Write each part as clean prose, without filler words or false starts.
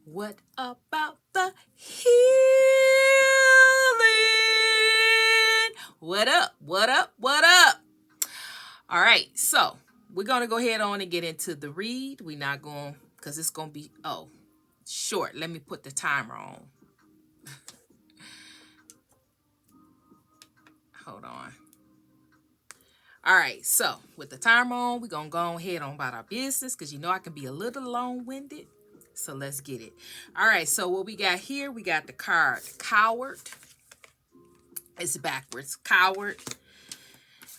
What about the healing? What up? What up? What up? All right, so we're gonna go ahead on and get into the read. We're not going because it's gonna be short. Let me put the timer on. Hold on. All right, so with the timer on, we're gonna go ahead on about our business because you know I can be a little long-winded. So let's get it. All right, so what we got here, we got the card Coward. It's backwards. Coward.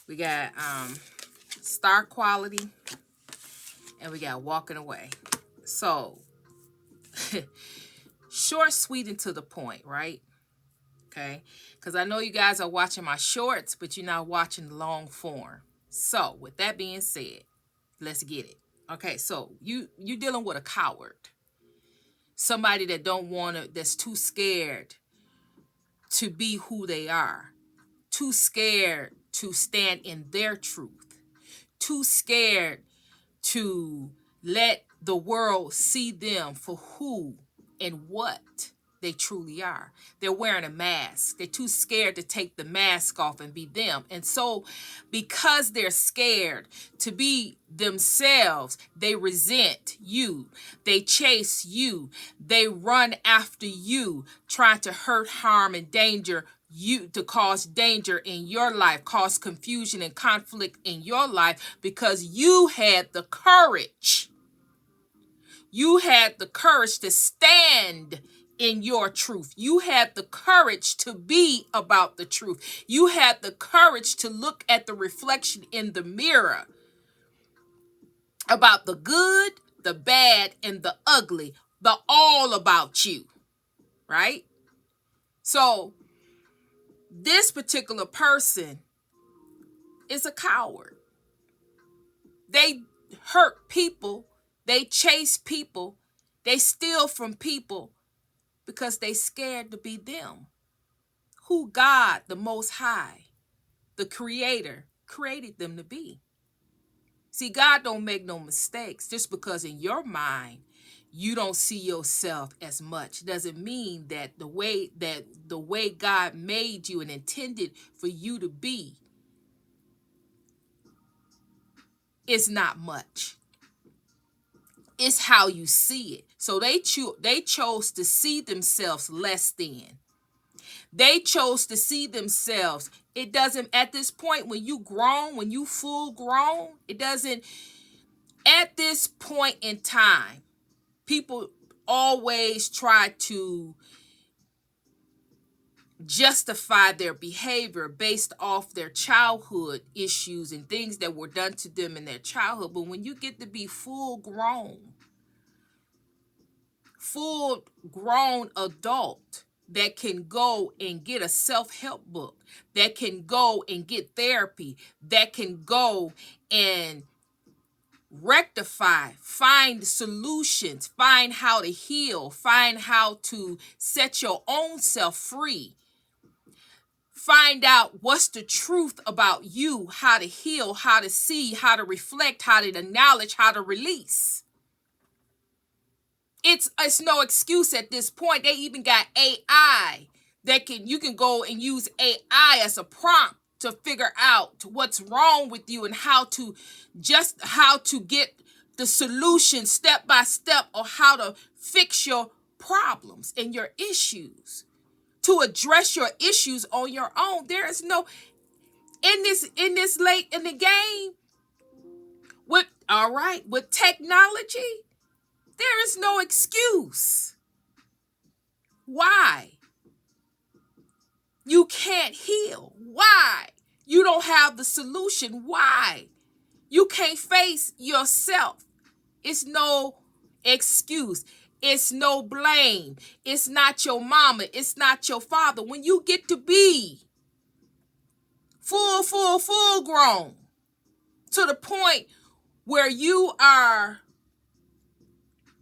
We got Star Quality. And we got Walking Away. So, short, sweet, and to the point, right? Okay? Because I know you guys are watching my shorts, but you're not watching the long form. So, with that being said, let's get it. Okay, so you're dealing with a coward. Somebody that don't want to, that's too scared to be who they are. Too scared to stand in their truth. Too scared to let the world see them for who and what they truly are. They're wearing a mask. They're too scared to take the mask off and be them. And so because they're scared to be themselves, they resent you. They chase you. They run after you, trying to hurt, harm, and danger you, to cause danger in your life, cause confusion and conflict in your life, because you had the courage. You had the courage to stand in your truth. You had the courage to be about the truth. You had the courage to look at the reflection in the mirror about the good, the bad, and the ugly, the all about you, right? So this particular person is a coward. They hurt people. They chase people. They steal from people because they scared to be them. Who God, the Most High, the Creator, created them to be. See, God don't make no mistakes. Just because in your mind you don't see yourself as much doesn't mean that the way God made you and intended for you to be is not much. It's how you see it. So they chose to see themselves less than. They chose to see themselves. It doesn't, at this point, when you grown, when you full grown, it doesn't, at this point in time, people always try to justify their behavior based off their childhood issues and things that were done to them in their childhood. But when you get to be full grown adult that can go and get a self-help book, that can go and get therapy, that can go and rectify, find solutions, find how to heal, find how to set your own self free, find out what's the truth about you, how to heal, how to see, how to reflect, how to acknowledge, how to release. It's no excuse at this point. They even got AI that you can go and use AI as a prompt to figure out what's wrong with you and how to get the solution step by step, or how to fix your problems and your issues, to address your issues on your own. There is no, in this late in the game, with technology, there is no excuse. Why? You can't heal. Why? You don't have the solution. Why? You can't face yourself. It's no excuse. It's no blame. It's not your mama. It's not your father. When you get to be full grown, to the point where you are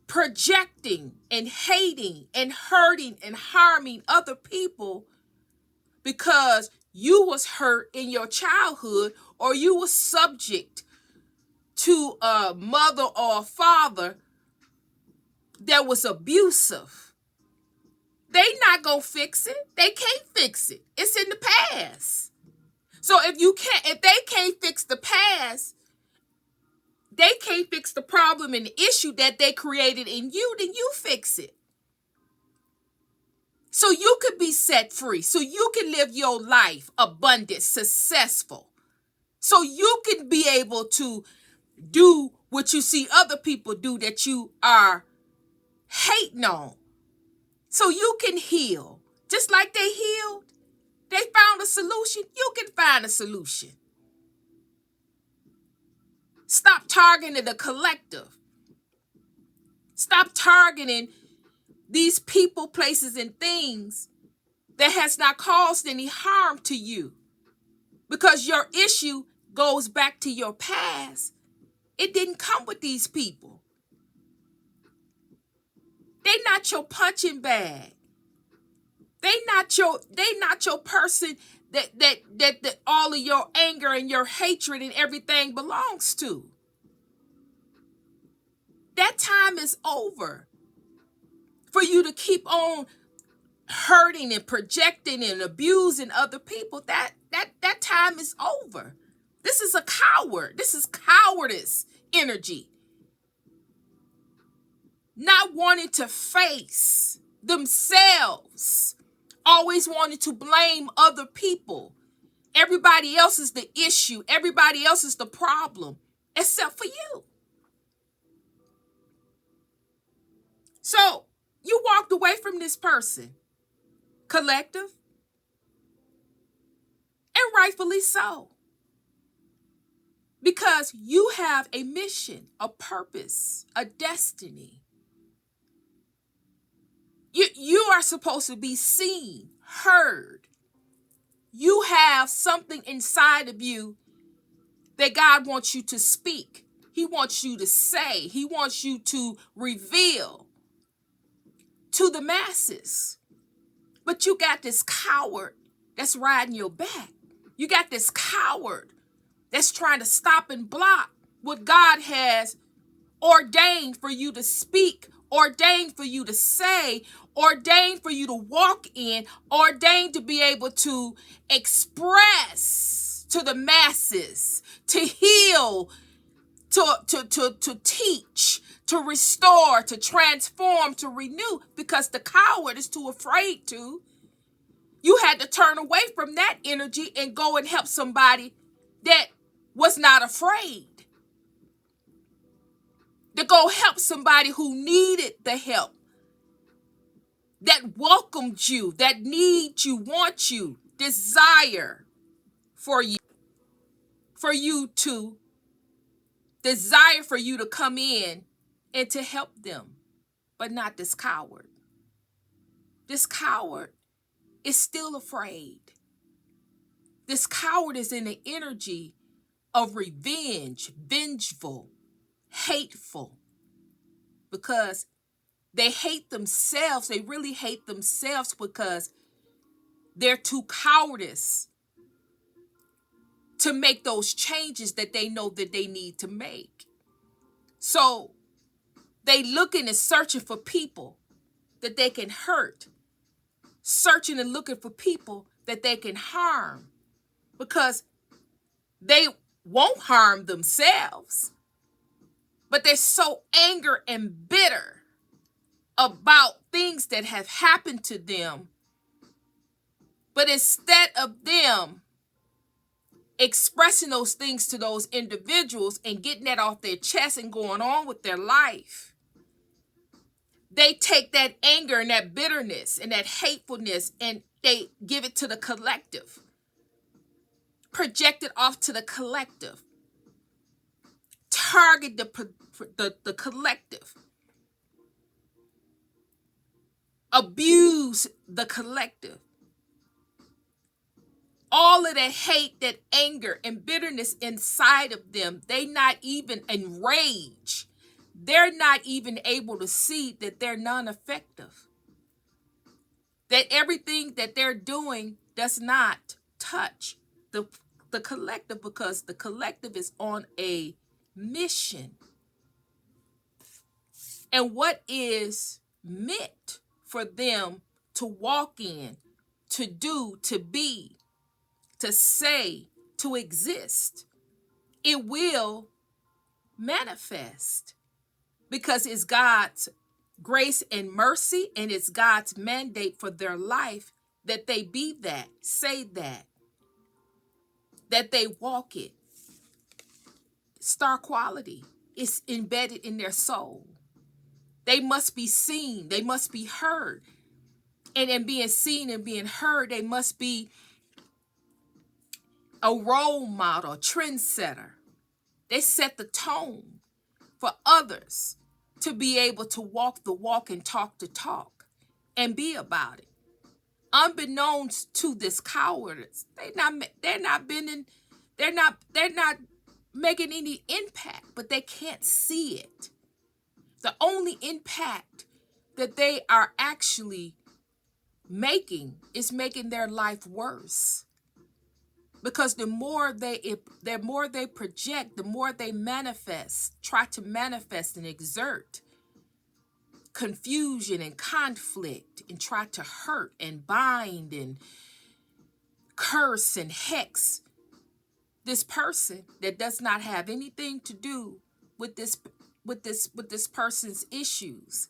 projecting and hating and hurting and harming other people because you was hurt in your childhood, or you was subject to a mother or a father that was abusive, they not gonna fix it. They can't fix it. It's in the past. So if they can't fix the past, they can't fix the problem and the issue that they created in you, then you fix it. So you could be set free. So you can live your life abundant, successful. So you can be able to do what you see other people do that you are hating on. So you can heal. Just like they healed, they found a solution. You can find a solution. Stop targeting the collective. Stop targeting these people, places, and things that has not caused any harm to you. Because your issue goes back to your past. It didn't come with these people. They not your punching bag. They not your person that all of your anger and your hatred and everything belongs to. That time is over. For you to keep on hurting and projecting and abusing other people, that time is over. This is a coward. This is cowardice energy. Not wanting to face themselves. Always wanting to blame other people. Everybody else is the issue. Everybody else is the problem, except for you. So you walked away from this person, collective, and rightfully so. Because you have a mission, a purpose, a destiny. You are supposed to be seen, heard. You have something inside of you that God wants you to speak. He wants you to say. He wants you to reveal to the masses. But you got this coward that's riding your back. You got this coward that's trying to stop and block what God has ordained for you to speak, ordained for you to say, ordained for you to walk in, ordained to be able to express to the masses, to heal, to teach, to restore, to transform, to renew, because the coward is too afraid to. You had to turn away from that energy and go and help somebody that was not afraid. To go help somebody who needed the help, that welcomed you, that needs you, wants you, desire for you to desire for you to come in and to help them, but not this coward. This coward is still afraid. This coward is in the energy of revenge, vengeful, hateful, because they hate themselves. They really hate themselves because they're too cowardice to make those changes that they know that they need to make. So they looking and searching for people that they can hurt, searching and looking for people that they can harm, because they won't harm themselves, but they're so angry and bitter about things that have happened to them. But instead of them expressing those things to those individuals and getting that off their chest and going on with their life, they take that anger and that bitterness and that hatefulness and they give it to the collective, project it off to the collective, target the collective, abuse the collective. All of that hate, that anger and bitterness inside of them, they not even enraged. They're not even able to see that they're non-effective. That everything that they're doing does not touch the collective, because the collective is on a mission. and what is meant for them to walk in, to do, to be, to say, to exist, it will manifest because it's God's grace and mercy, and it's God's mandate for their life that they be that, say that they walk it. Star quality is embedded in their soul. They must be seen, they must be heard. And in being seen and being heard, they must be a role model, a trendsetter. They set the tone for others to be able to walk the walk and talk the talk and be about it. Unbeknownst to this cowardice, they're not making any impact, but they can't see it. The only impact that they are actually making is making their life worse. Because the more they project, the more they try to manifest and exert confusion and conflict and try to hurt and bind and curse and hex this person that does not have anything to do with this person's issues.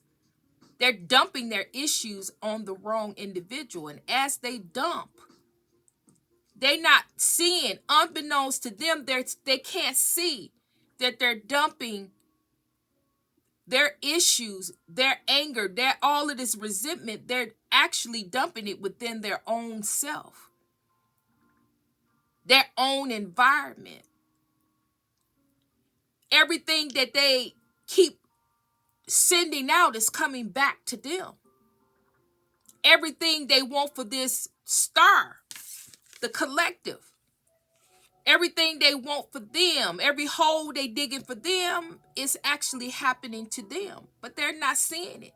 They're dumping their issues on the wrong individual, and as they dump, they're not seeing, unbeknownst to them, they can't see that they're dumping their issues, their anger, their all of this resentment. They're actually dumping it within their own self, their own environment. Everything that they keep sending out is coming back to them. Everything they want for this star, the collective, everything they want for them, every hole they digging for them is actually happening to them, but they're not seeing it.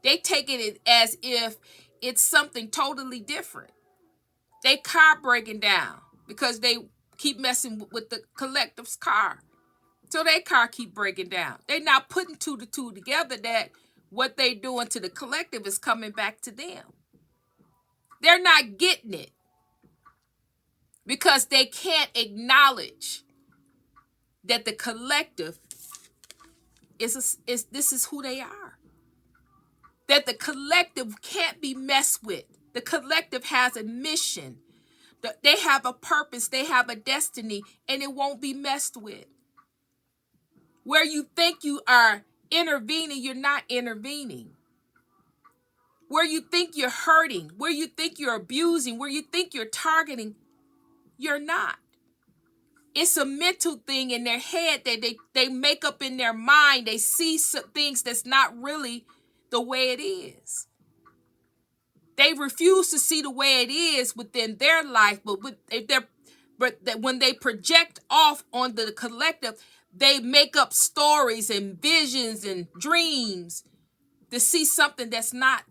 They taking it as if it's something totally different. They car breaking down because they keep messing with the collective's car. So their car keep breaking down. They're not putting two to two together that what they doing to the collective is coming back to them. They're not getting it because they can't acknowledge that the collective is this is who they are. That the collective can't be messed with. The collective has a mission. They have a purpose. They have a destiny, and it won't be messed with. Where you think you are intervening, you're not intervening. Where you think you're hurting, where you think you're abusing, where you think you're targeting, you're not. It's a mental thing in their head that they make up in their mind. They see some things that's not really the way it is. They refuse to see the way it is within their life, but when they project off on the collective, they make up stories and visions and dreams to see something that's not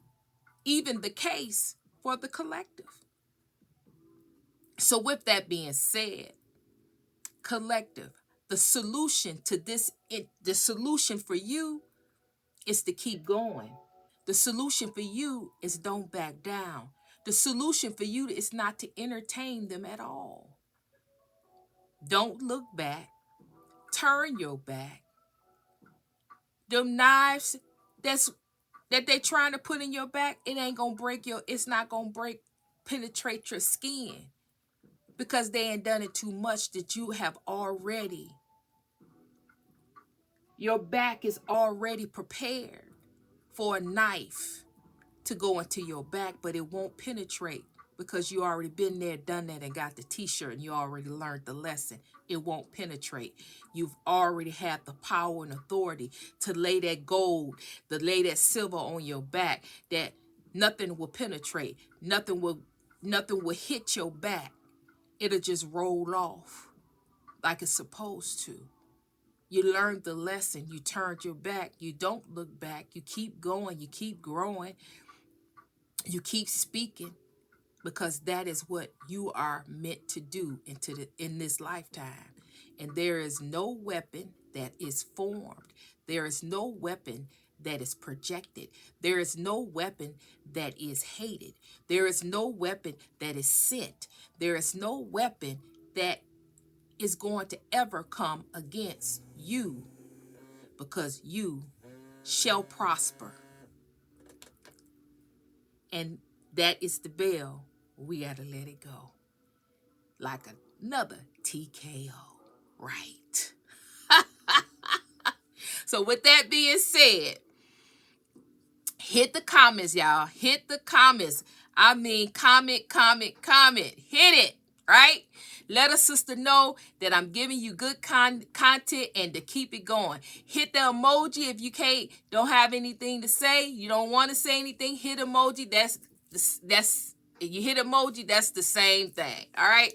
even the case for the collective. So with that being said, collective, the solution to this, the solution for you is to keep going. The solution for you is don't back down. The solution for you is not to entertain them at all. Don't look back. Turn your back. Them knives that they trying to put in your back, it's not gonna penetrate your skin because they ain't done it too much that your back is already prepared for a knife to go into your back, but it won't penetrate because you already been there, done that, and got the t-shirt, and you already learned the lesson. It won't penetrate. You've already had the power and authority to lay that gold, to lay that silver on your back, that nothing will penetrate. Nothing will hit your back. It'll just roll off like it's supposed to. You learned the lesson. You turned your back. You don't look back. You keep going. You keep growing. You keep speaking, because that is what you are meant to do in this lifetime. And there is no weapon that is formed. There is no weapon that is projected. There is no weapon that is hated. There is no weapon that is sent. There is no weapon that is going to ever come against you, because you shall prosper. And that is the bell. We got to let it go. Like another TKO, right? So with that being said, hit the comments, y'all. Hit the comments. I mean, comment. Hit it, right? Let a sister know that I'm giving you good content and to keep it going. Hit the emoji if you don't have anything to say. You don't want to say anything. Hit emoji. That's you hit emoji. That's the same thing. All right.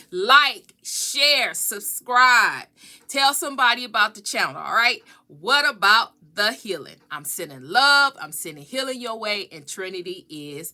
Like, share, subscribe. Tell somebody about the channel. All right. What about the healing? I'm sending love. I'm sending healing your way, and Trinity is